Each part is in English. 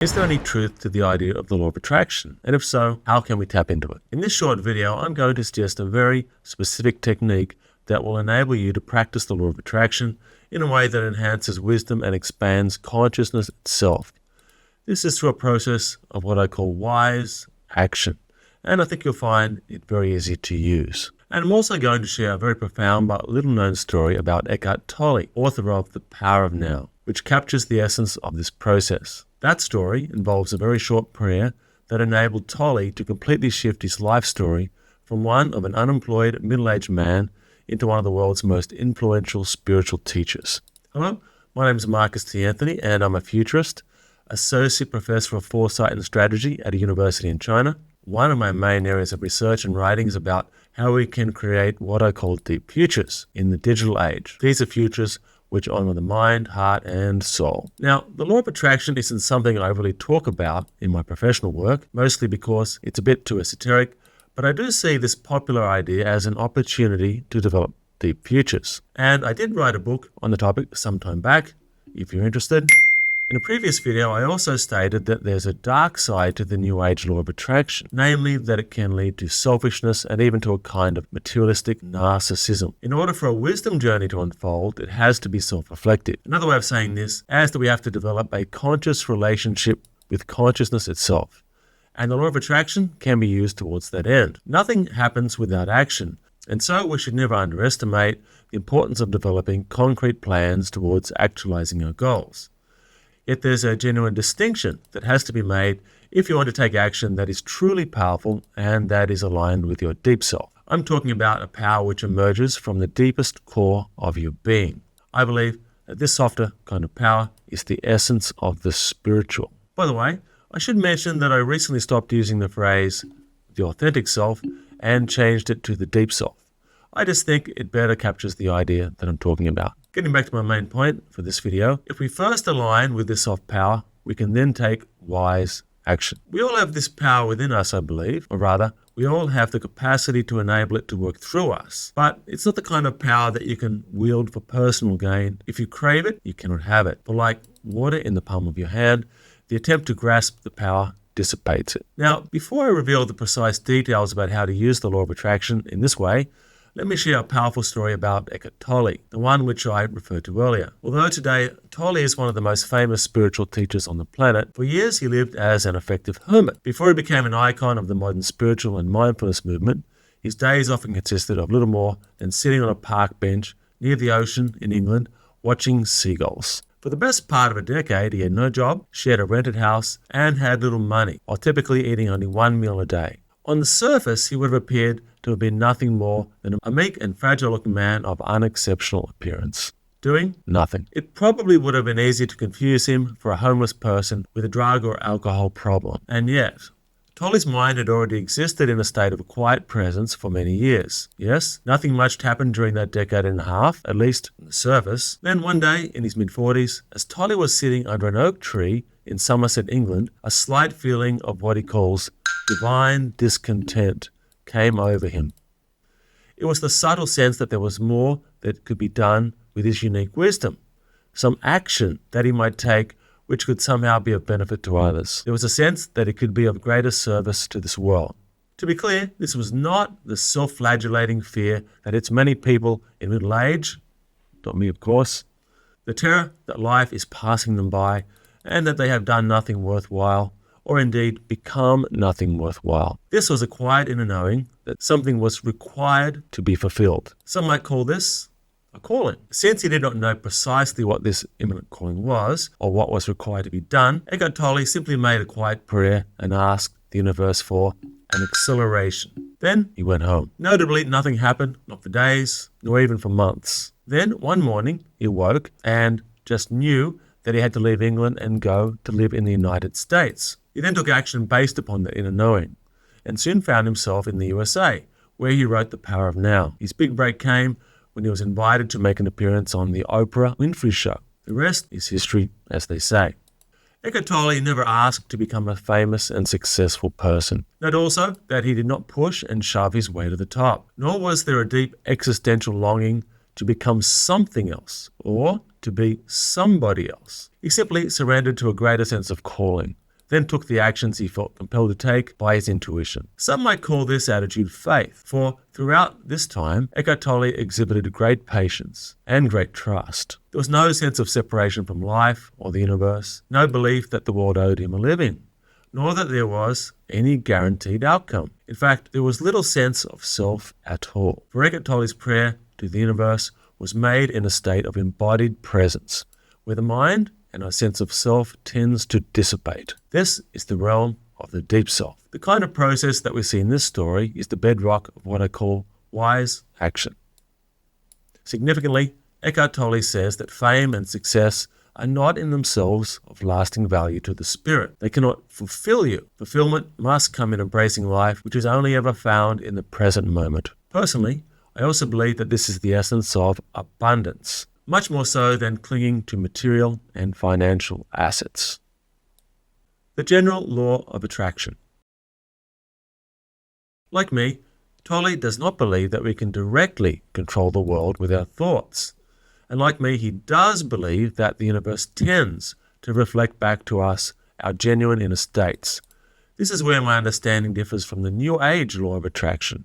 Is there any truth to the idea of the law of attraction? And if so, how can we tap into it? In this short video, I'm going to suggest a very specific technique that will enable you to practice the law of attraction in a way that enhances wisdom and expands consciousness itself. This is through a process of what I call wise action, and I think you'll find it very easy to use. And I'm also going to share a very profound but little-known story about Eckhart Tolle, author of The Power of Now, which captures the essence of this process. That story involves a very short prayer that enabled Tolle to completely shift his life story from one of an unemployed middle-aged man into one of the world's most influential spiritual teachers. Hello, my name is Marcus T. Anthony, and I'm a futurist, associate professor of foresight and strategy at a university in China. One of my main areas of research and writing is about how we can create what I call deep futures in the digital age. These are futures which honor the mind, heart, and soul. Now, the law of attraction isn't something I really talk about in my professional work, mostly because it's a bit too esoteric, but I do see this popular idea as an opportunity to develop deep futures. And I did write a book on the topic some time back, if you're interested. In a previous video, I also stated that there's a dark side to the New Age law of attraction, namely that it can lead to selfishness and even to a kind of materialistic narcissism. In order for a wisdom journey to unfold, it has to be self-reflective. Another way of saying this is that we have to develop a conscious relationship with consciousness itself. And the law of attraction can be used towards that end. Nothing happens without action, and so we should never underestimate the importance of developing concrete plans towards actualizing our goals. Yet there's a genuine distinction that has to be made if you want to take action that is truly powerful and that is aligned with your deep self. I'm talking about a power which emerges from the deepest core of your being. I believe that this softer kind of power is the essence of the spiritual. By the way, I should mention that I recently stopped using the phrase the authentic self and changed it to the deep self. I just think it better captures the idea that I'm talking about. Getting back to my main point for this video, if we first align with this soft power, we can then take wise action. We all have this power within us, I believe, or rather, we all have the capacity to enable it to work through us. But it's not the kind of power that you can wield for personal gain. If you crave it, you cannot have it. For like water in the palm of your hand, the attempt to grasp the power dissipates it. Now, before I reveal the precise details about how to use the law of attraction in this way, let me share a powerful story about Eckhart Tolle, the one which I referred to earlier. Although today Tolle is one of the most famous spiritual teachers on the planet, for years he lived as an effective hermit. Before he became an icon of the modern spiritual and mindfulness movement, his days often consisted of little more than sitting on a park bench near the ocean in England, watching seagulls. For the best part of a decade, he had no job, shared a rented house, and had little money, while typically eating only one meal a day. On the surface, he would have appeared to have been nothing more than a meek and fragile-looking man of unexceptional appearance, doing nothing. It probably would have been easy to confuse him for a homeless person with a drug or alcohol problem. And yet, Tolle's mind had already existed in a state of quiet presence for many years. Yes, nothing much happened during that decade and a half, at least on the surface. Then one day, in his mid-40s, as Tolle was sitting under an oak tree in Somerset, England, a slight feeling of what he calls divine discontent came over him. It was the subtle sense that there was more that could be done with his unique wisdom, some action that he might take which could somehow be of benefit to others. There was a sense that it could be of greater service to this world. To be clear, this was not the self-flagellating fear that hits many people in middle age, not me of course, the terror that life is passing them by and that they have done nothing worthwhile, or indeed become nothing worthwhile. This was a quiet inner knowing that something was required to be fulfilled. Some might call this a calling. Since he did not know precisely what this imminent calling was, or what was required to be done, Eckhart Tolle simply made a quiet prayer and asked the universe for an acceleration. Then he went home. Notably, nothing happened, not for days, nor even for months. Then, one morning, he awoke and just knew that he had to leave England and go to live in the United States. He then took action based upon the inner knowing, and soon found himself in the USA, where he wrote The Power of Now. His big break came when he was invited to make an appearance on the Oprah Winfrey Show. The rest is history, as they say. Eckhart Tolle never asked to become a famous and successful person. Note also that he did not push and shove his way to the top, nor was there a deep existential longing to become something else or to be somebody else. He simply surrendered to a greater sense of calling, then took the actions he felt compelled to take by his intuition. Some might call this attitude faith, for throughout this time, Eckhart Tolle exhibited great patience and great trust. There was no sense of separation from life or the universe, no belief that the world owed him a living, nor that there was any guaranteed outcome. In fact, there was little sense of self at all. For Eckhart Tolle's prayer to the universe was made in a state of embodied presence, where the mind and our sense of self tends to dissipate. This is the realm of the deep self. The kind of process that we see in this story is the bedrock of what I call wise action. Significantly, Eckhart Tolle says that fame and success are not in themselves of lasting value to the spirit. They cannot fulfill you. Fulfillment must come in embracing life, which is only ever found in the present moment. Personally, I also believe that this is the essence of abundance, much more so than clinging to material and financial assets. The general law of attraction. Like me, Tolle does not believe that we can directly control the world with our thoughts. And like me, he does believe that the universe tends to reflect back to us our genuine inner states. This is where my understanding differs from the New Age law of attraction,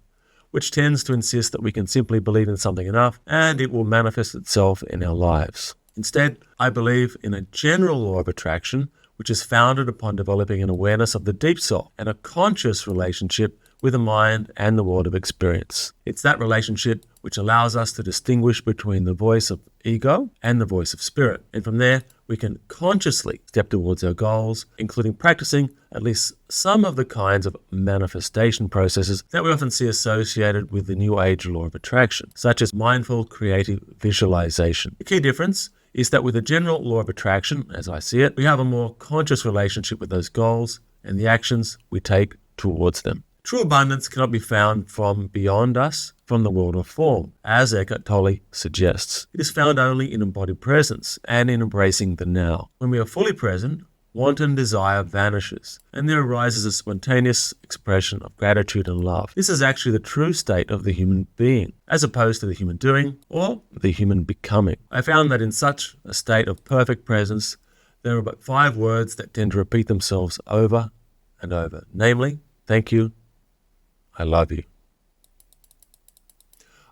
which tends to insist that we can simply believe in something enough and it will manifest itself in our lives. Instead, I believe in a general law of attraction, which is founded upon developing an awareness of the deep self and a conscious relationship with the mind and the world of experience. It's that relationship which allows us to distinguish between the voice of ego and the voice of spirit. And from there, we can consciously step towards our goals, including practicing at least some of the kinds of manifestation processes that we often see associated with the New Age law of attraction, such as mindful creative visualization. The key difference is that with the general law of attraction, as I see it, we have a more conscious relationship with those goals and the actions we take towards them. True abundance cannot be found from beyond us, from the world of form, as Eckhart Tolle suggests. It is found only in embodied presence and in embracing the now. When we are fully present, wanton desire vanishes, and there arises a spontaneous expression of gratitude and love. This is actually the true state of the human being, as opposed to the human doing or the human becoming. I found that in such a state of perfect presence, there are but 5 words that tend to repeat themselves over and over, namely, thank you, I love you.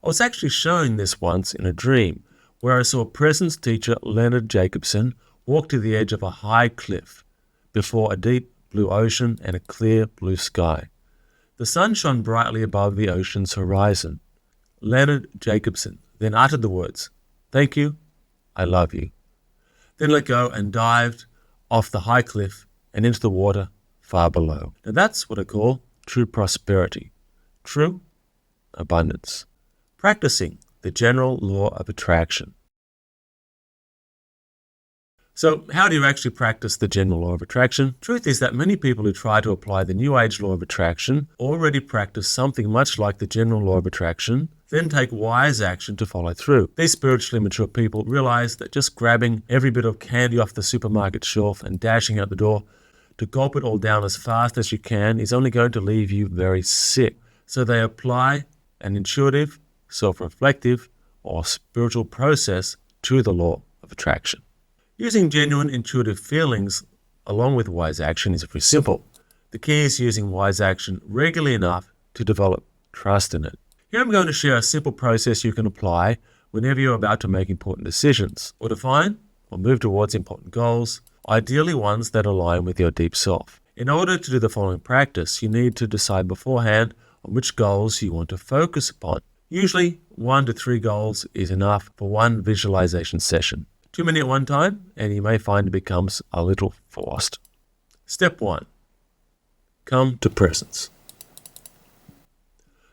I was actually shown this once in a dream, where I saw presence teacher Leonard Jacobson walk to the edge of a high cliff before a deep blue ocean and a clear blue sky. The sun shone brightly above the ocean's horizon. Leonard Jacobson then uttered the words, thank you, I love you. Then let go and dived off the high cliff and into the water far below. Now that's what I call true prosperity, true abundance, practicing the general law of attraction. So how do you actually practice the general law of attraction? Truth is that many people who try to apply the New Age law of attraction already practice something much like the general law of attraction, then take wise action to follow through. These spiritually mature people realize that just grabbing every bit of candy off the supermarket shelf and dashing out the door to gulp it all down as fast as you can is only going to leave you very sick. So they apply an intuitive, self-reflective, or spiritual process to the law of attraction. Using genuine intuitive feelings along with wise action is very simple. The key is using wise action regularly enough to develop trust in it. Here I'm going to share a simple process you can apply whenever you're about to make important decisions, or define or move towards important goals, ideally ones that align with your deep self. In order to do the following practice, you need to decide beforehand on which goals you want to focus upon. Usually 1 to 3 goals is enough for one visualization session. Too many at one time, and you may find it becomes a little forced. Step 1. Come to presence.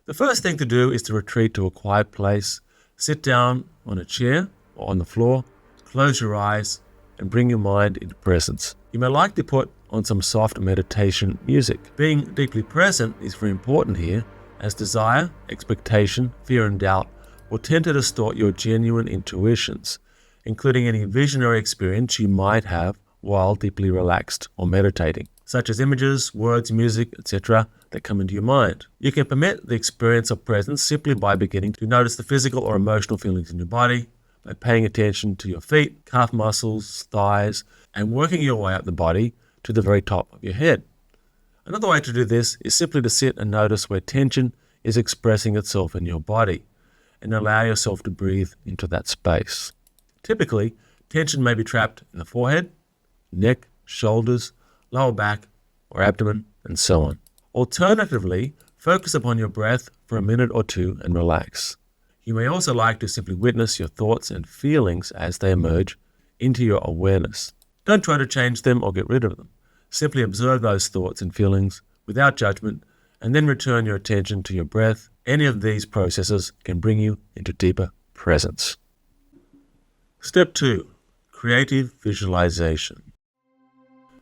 The first thing to do is to retreat to a quiet place, sit down on a chair or on the floor, close your eyes, and bring your mind into presence. You may like to put on some soft meditation music. Being deeply present is very important here, as desire, expectation, fear, and doubt will tend to distort your genuine intuitions, including any visionary experience you might have while deeply relaxed or meditating, such as images, words, music, etc. that come into your mind. You can permit the experience of presence simply by beginning to notice the physical or emotional feelings in your body, by paying attention to your feet, calf muscles, thighs, and working your way up the body to the very top of your head. Another way to do this is simply to sit and notice where tension is expressing itself in your body and allow yourself to breathe into that space. Typically, tension may be trapped in the forehead, neck, shoulders, lower back, or abdomen, and so on. Alternatively, focus upon your breath for a minute or two and relax. You may also like to simply witness your thoughts and feelings as they emerge into your awareness. Don't try to change them or get rid of them. Simply observe those thoughts and feelings without judgment and then return your attention to your breath. Any of these processes can bring you into deeper presence. Step 2. Creative visualization.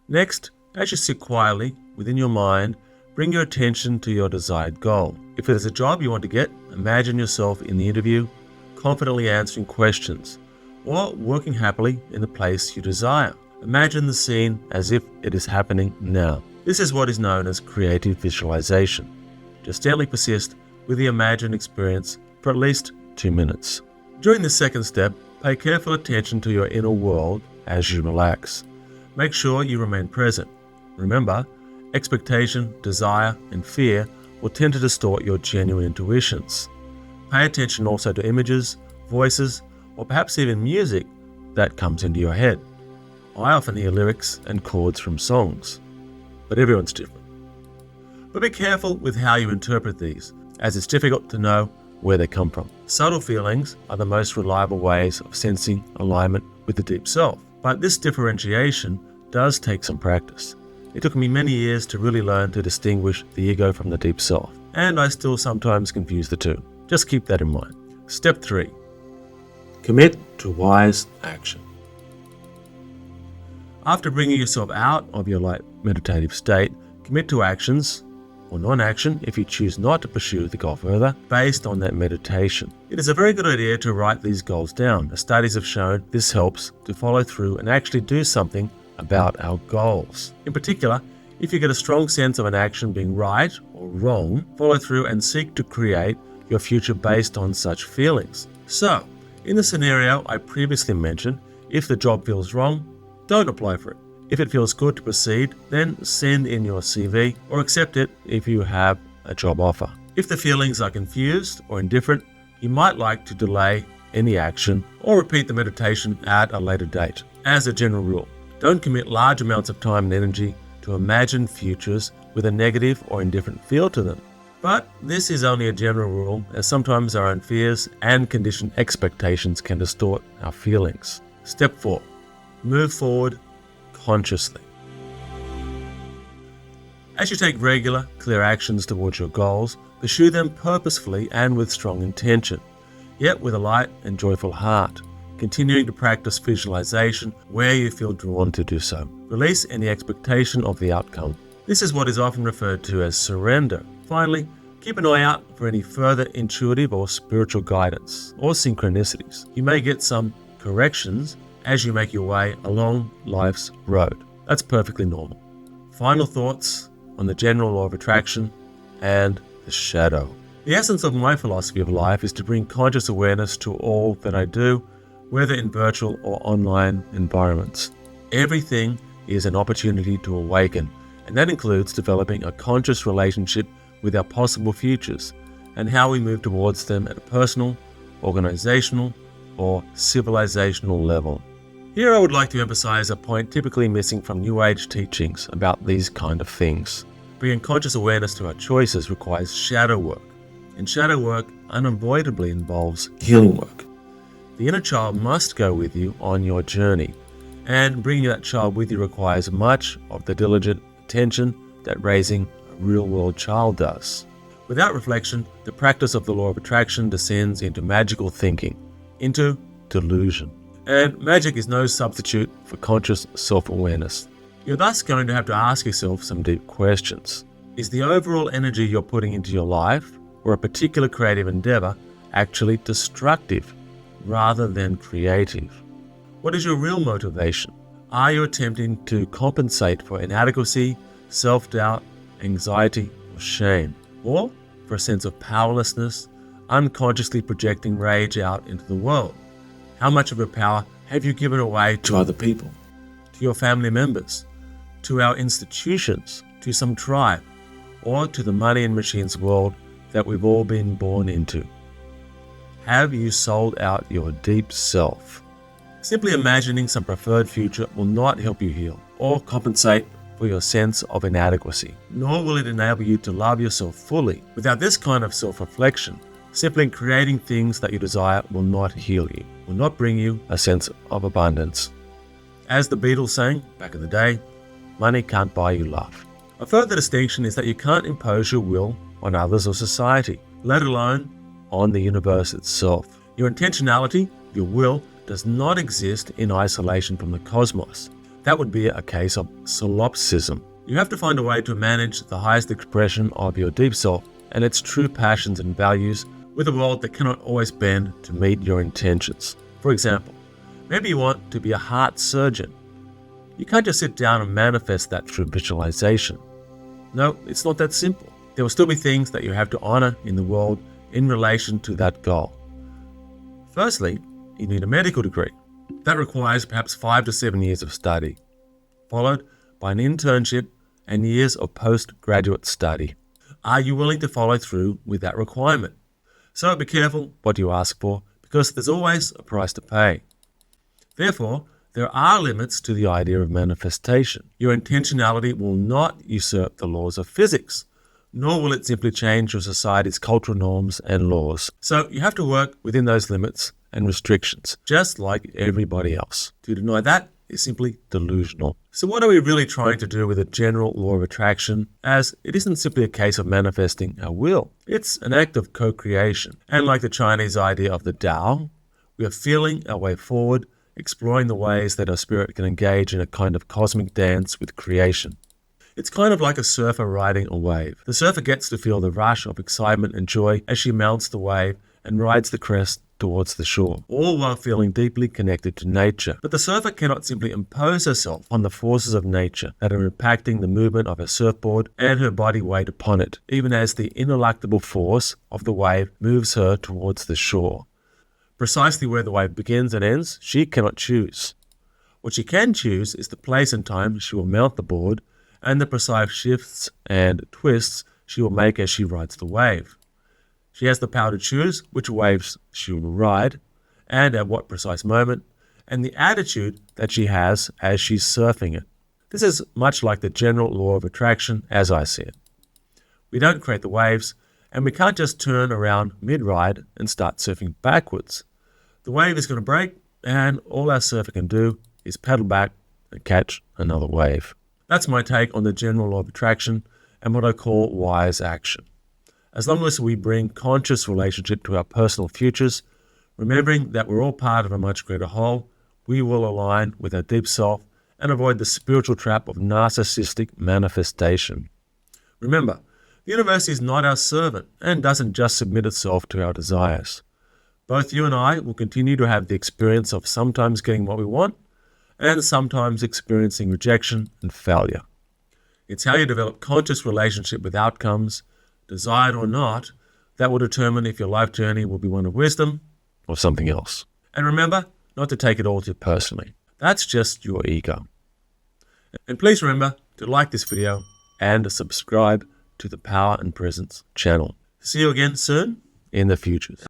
Next, as you sit quietly within your mind, bring your attention to your desired goal. If it is a job you want to get, imagine yourself in the interview, confidently answering questions, or working happily in the place you desire. Imagine the scene as if it is happening now. This is what is known as creative visualization. Just gently persist with the imagined experience for at least 2 minutes. During the second step, pay careful attention to your inner world as you relax. Make sure you remain present. Remember, expectation, desire, and fear will tend to distort your genuine intuitions. Pay attention also to images, voices, or perhaps even music that comes into your head. I often hear lyrics and chords from songs, but everyone's different. But be careful with how you interpret these, as it's difficult to know where they come from. Subtle feelings are the most reliable ways of sensing alignment with the deep self, but this differentiation does take some practice. It took me many years to really learn to distinguish the ego from the deep self, and I still sometimes confuse the two. Just keep that in mind. Step 3. Commit to wise action. After bringing yourself out of your light meditative state, commit to actions or non-action if you choose not to pursue the goal further based on that meditation. It is a very good idea to write these goals down, as studies have shown this helps to follow through and actually do something about our goals. In particular, if you get a strong sense of an action being right or wrong, follow through and seek to create your future based on such feelings. So, in the scenario I previously mentioned, if the job feels wrong, don't apply for it. If it feels good to proceed, then send in your CV or accept it if you have a job offer. If the feelings are confused or indifferent, you might like to delay any action or repeat the meditation at a later date. As a general rule, don't commit large amounts of time and energy to imagine futures with a negative or indifferent feel to them. But this is only a general rule, as sometimes our own fears and conditioned expectations can distort our feelings. Step 4. Move forward consciously. As you take regular, clear actions towards your goals, pursue them purposefully and with strong intention, yet with a light and joyful heart, continuing to practice visualization where you feel drawn to do so. Release any expectation of the outcome. This is what is often referred to as surrender. Finally, keep an eye out for any further intuitive or spiritual guidance or synchronicities. You may get some corrections as you make your way along life's road. That's perfectly normal. Final thoughts on the general law of attraction and the shadow. The essence of my philosophy of life is to bring conscious awareness to all that I do, whether in virtual or online environments. Everything is an opportunity to awaken, and that includes developing a conscious relationship with our possible futures and how we move towards them at a personal, organizational, or civilizational level. Here I would like to emphasize a point typically missing from New Age teachings about these kind of things. Bringing conscious awareness to our choices requires shadow work, and shadow work unavoidably involves healing work. The inner child must go with you on your journey, and bringing that child with you requires much of the diligent attention that raising a real-world child does. Without reflection, the practice of the law of attraction descends into magical thinking, into delusion. And magic is no substitute for conscious self-awareness. You're thus going to have to ask yourself some deep questions. Is the overall energy you're putting into your life, or a particular creative endeavor, actually destructive rather than creative? What is your real motivation? Are you attempting to compensate for inadequacy, self-doubt, anxiety, or shame? Or for a sense of powerlessness, unconsciously projecting rage out into the world? How much of your power have you given away to other people, to your family members, to our institutions, to some tribe, or to the money and machines world that we've all been born into? Have you sold out your deep self? Simply imagining some preferred future will not help you heal or compensate for your sense of inadequacy, nor will it enable you to love yourself fully. Without this kind of self-reflection, simply creating things that you desire will not heal you, will not bring you a sense of abundance. As the Beatles sang back in the day, money can't buy you love. A further distinction is that you can't impose your will on others or society, let alone on the universe itself. Your intentionality, your will, does not exist in isolation from the cosmos. That would be a case of solipsism. You have to find a way to manage the highest expression of your deep self and its true passions and values with a world that cannot always bend to meet your intentions. For example, maybe you want to be a heart surgeon. You can't just sit down and manifest that through visualization. No, it's not that simple. There will still be things that you have to honor in the world in relation to that goal. Firstly, you need a medical degree. That requires perhaps 5 to 7 years of study, followed by an internship and years of postgraduate study. Are you willing to follow through with that requirement? So be careful what you ask for, because there's always a price to pay. Therefore, there are limits to the idea of manifestation. Your intentionality will not usurp the laws of physics, nor will it simply change your society's cultural norms and laws. So you have to work within those limits and restrictions, just like everybody else. To deny that is simply delusional. So what are we really trying to do with the general law of attraction, as it isn't simply a case of manifesting our will. It's an act of co-creation. And like the Chinese idea of the Tao, we are feeling our way forward, exploring the ways that our spirit can engage in a kind of cosmic dance with creation. It's kind of like a surfer riding a wave. The surfer gets to feel the rush of excitement and joy as she mounts the wave and rides the crest towards the shore, all while feeling deeply connected to nature. But the surfer cannot simply impose herself on the forces of nature that are impacting the movement of her surfboard and her body weight upon it, even as the ineluctable force of the wave moves her towards the shore. Precisely where the wave begins and ends, she cannot choose. What she can choose is the place and time she will mount the board and the precise shifts and twists she will make as she rides the wave. She has the power to choose which waves she will ride and at what precise moment, and the attitude that she has as she's surfing it. This is much like the general law of attraction as I see it. We don't create the waves, and we can't just turn around mid-ride and start surfing backwards. The wave is going to break, and all our surfer can do is paddle back and catch another wave. That's my take on the general law of attraction and what I call wise action. As long as we bring conscious relationship to our personal futures, remembering that we're all part of a much greater whole, we will align with our deep self and avoid the spiritual trap of narcissistic manifestation. Remember, the universe is not our servant and doesn't just submit itself to our desires. Both you and I will continue to have the experience of sometimes getting what we want and sometimes experiencing rejection and failure. It's how you develop conscious relationship with outcomes, desired or not, that will determine if your life journey will be one of wisdom or something else. And remember, not to take it all too personally. That's just your ego. And please remember to like this video and subscribe to the Power and Presence channel. See you again soon in the futures.